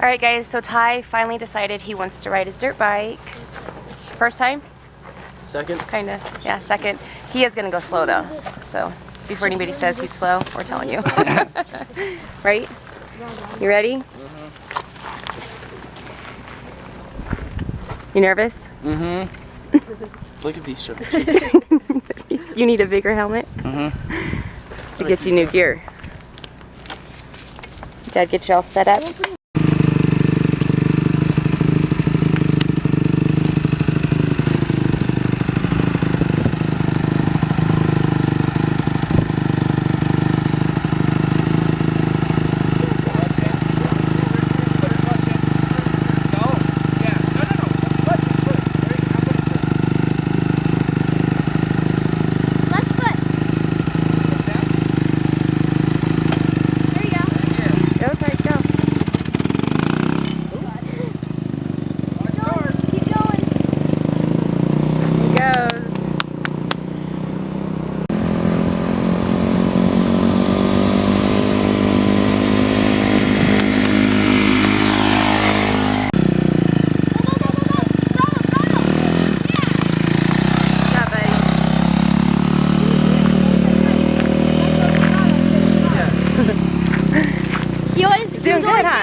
All right, guys, so Ty finally decided he wants to ride his dirt bike. First time? Second? Kinda, yeah, second. He is gonna go slow though, so before anybody says he's slow, we're telling you. Right? You ready? Mm-hmm. You nervous? Mm-hmm. Look at these shoulders. You need a bigger helmet to get you new gear. Dad, get you all set up.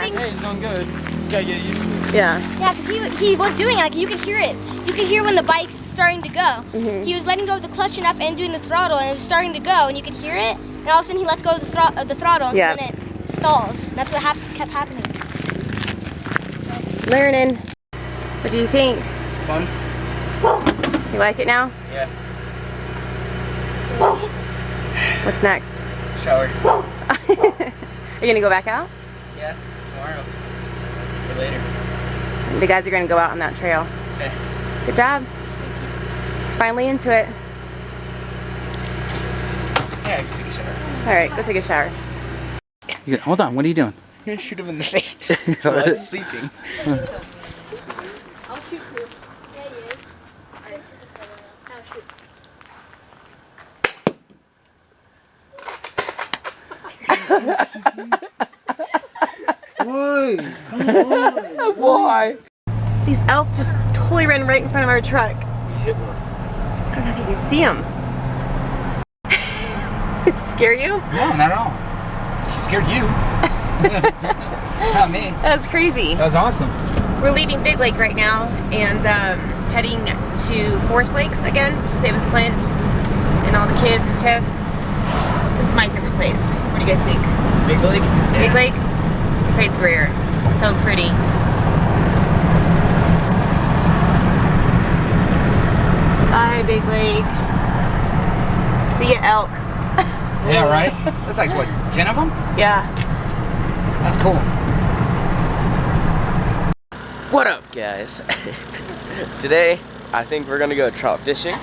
Hey, he's doing good. You gotta get used to it. Yeah. Yeah, because he was doing it, like you could hear it. You could hear when the bike's starting to go. He was letting go of the clutch enough and doing the throttle, and it was starting to go, and you could hear it. And all of a sudden he lets go of the throttle, and so then it stalls. That's what kept happening. Learning. What do you think? Fun? You like it now? Yeah. What's next? Shower. Are you gonna go back out? Yeah, tomorrow. Or later. The guys are gonna go out on that trail. Okay. Good job. Finally into it. Yeah, I can take a shower. All right, go take a shower. Hold on, what are you doing? I'm gonna shoot him in the face while I was sleeping. I'll shoot you. Yeah, he is. Now shoot. Why? These elk just totally ran right in front of our truck. Hit one. I don't know if you can see them. Scare you? No, not at all. She scared you. Not me. That was crazy. That was awesome. We're leaving Big Lake right now and heading to Forest Lakes again to stay with Clint and all the kids and Tiff. This is my favorite place. What do you guys think? Big Lake? Yeah. Big Lake? Besides Greer. It's so pretty. Bye, Big Lake. See ya, elk. Yeah, right? That's like, what, 10 of them? Yeah. That's cool. What up, guys? Today, I think we're gonna go trout fishing,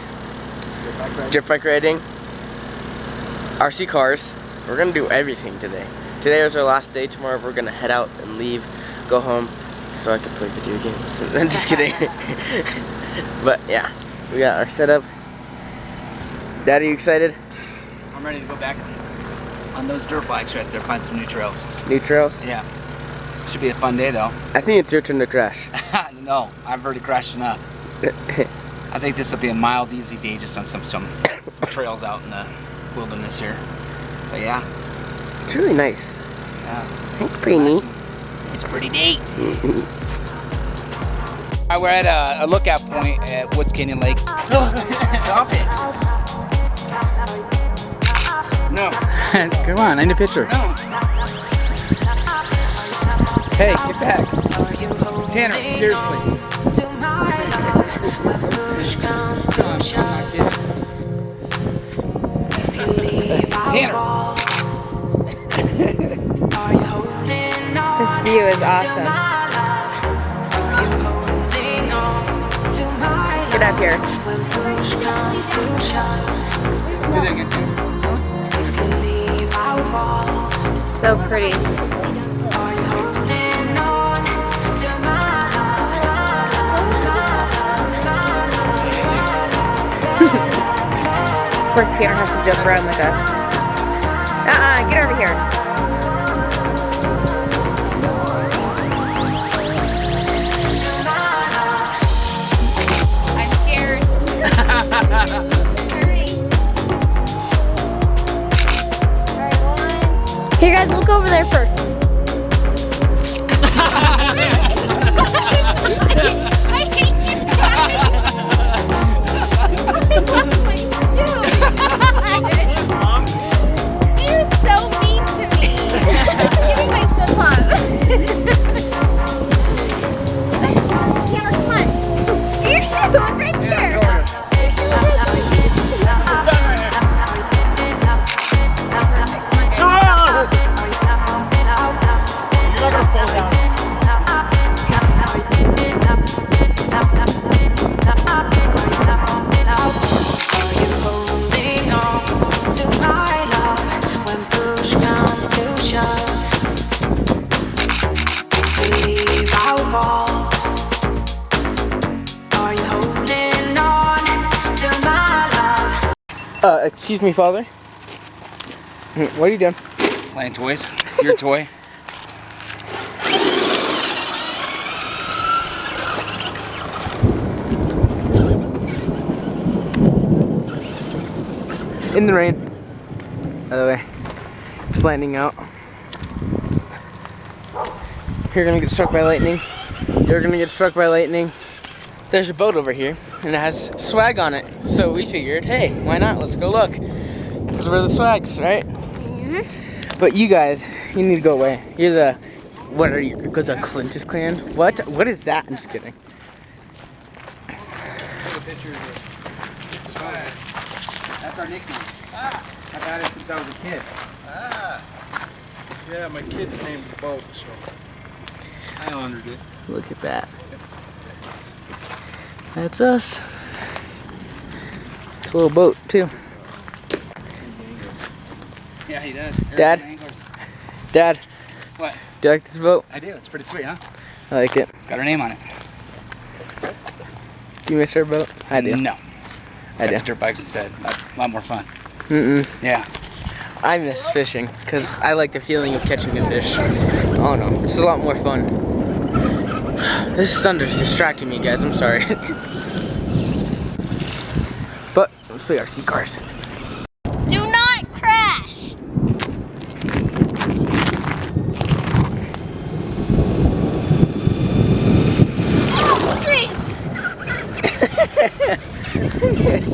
dirt bike riding, RC cars. We're gonna do everything today. Today was our last day. Tomorrow we're gonna head out and leave, go home, so I can play video games. I'm just kidding. But yeah, we got our setup. Daddy, you excited? I'm ready to go back on those dirt bikes right there, find some new trails. New trails? Yeah. Should be a fun day though. I think it's your turn to crash. No, I've already crashed enough. I think this will be a mild, easy day just on some trails out in the wilderness here. But yeah. It's really nice. Yeah. It's pretty neat. It's pretty neat. We're at a lookout point at Woods Canyon Lake. Stop it. No. Come on, I need a picture. No. Hey, get back. Tanner, seriously. Tanner. This view is awesome. Get up here. So pretty. Of course, Tanner has to jump around with us. Get over here. Here, guys, look over there first. I hate you guys. You're so mean to me. Give me my flip-flop. Cameron, come on. Your shoe, it's right there. Excuse me, Father. What are you doing? Playing toys. Your toy. In the rain. By the way, just lightning out. You're gonna get struck by lightning. You're gonna get struck by lightning. There's a boat over here, and it has swag on it. So we figured, hey, why not? Let's go look. Because we're the swags, right? Mm-hmm. But you guys, you need to go away. You're the, what are you? Because the Clintus clan? What? What is that? I'm just kidding. That's our nickname. I've had it since I was a kid. Yeah, my kid's named the boat, so I honored it. Look at that. That's us. It's a little boat, too. Yeah, he does. Dad? Dad, What? do you like this boat? I do. It's pretty sweet, huh? I like it. It's got our name on it. Do you miss our boat? I do. No. I Got do. the dirt bikes instead. A lot more fun. Mm-mm. Yeah. I miss fishing because I like the feeling of catching a fish. Oh no, it's a lot more fun. This thunder's distracting me, guys. I'm sorry. But let's play RC cars. Do not crash. Oh, jeez.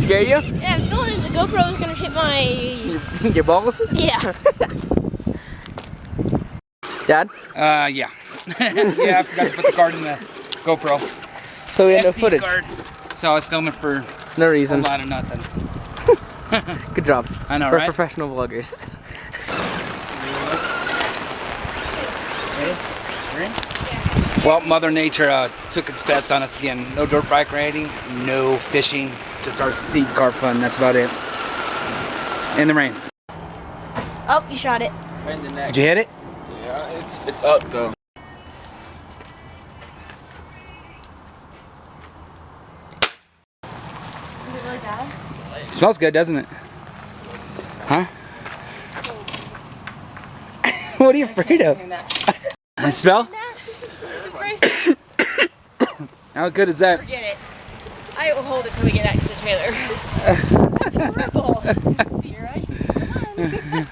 Scare you? Yeah, I'm feeling the GoPro is gonna hit my. Your balls? Yeah. Dad? Yeah. Yeah, I forgot to put the card in the GoPro. So we had no SD footage. card. So I was filming for No a reason. lot of nothing. Good job. I know, We're right? professional vloggers. Well, Mother Nature took its best on us again. No dirt bike riding, no fishing, just our seed car fun. That's about it. In the rain. Oh, you shot it. Right in the neck. Did you hit it? Yeah, it's up though. Is it really bad? Smells good, doesn't it? Huh? What are you afraid of? The smell? It's very How good is that? Forget it. I will hold it till we get back to the trailer. That's horrible. Sierra, come on.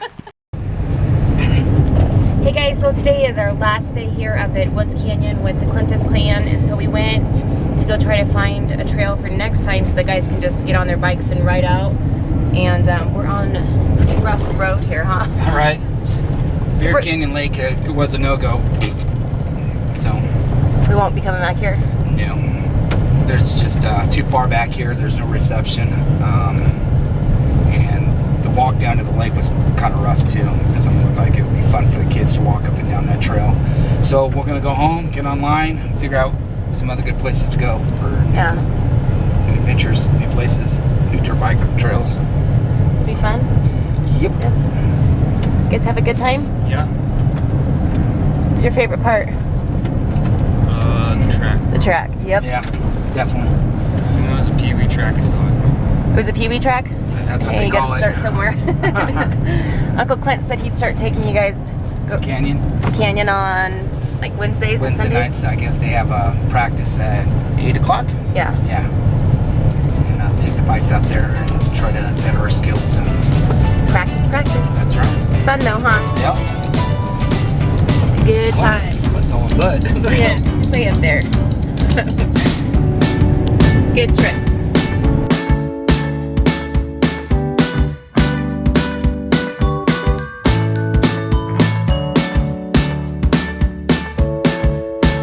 Hey guys, so today is our last day here up at Woods Canyon with the Clintus clan, and so we went to go try to find a trail for next time so the guys can just get on their bikes and ride out. And we're on a pretty rough road here, huh? All right. Bear Canyon Lake, it was a no-go. So, We won't be coming back here. no. There's just too far back here. There's no reception. And the walk down to the lake was kind of rough too. It doesn't look like it would be fun for the kids to walk up and down that trail. So we're gonna go home, get online, figure out some other good places to go for new adventures, new places, new dirt bike trails. Be fun. Yep. You guys have a good time? Yeah. What's your favorite part? The track. The track. Yep. Yeah, definitely. Even though it was a Pee Wee track, I still like It was a Pee Wee track? That's what Yeah, they you call gotta it. start somewhere. Uncle Clint said he'd start taking you guys To Canyon. to Canyon on like Wednesdays and Wednesday Sundays. nights, I guess they have practice at 8 o'clock. Yeah. Yeah. And take the bikes out there and try to better our skills. And Practice. that's right. It's fun though, huh? Yep. good time. What's all in bud? Yes, way up there. It's a good trip.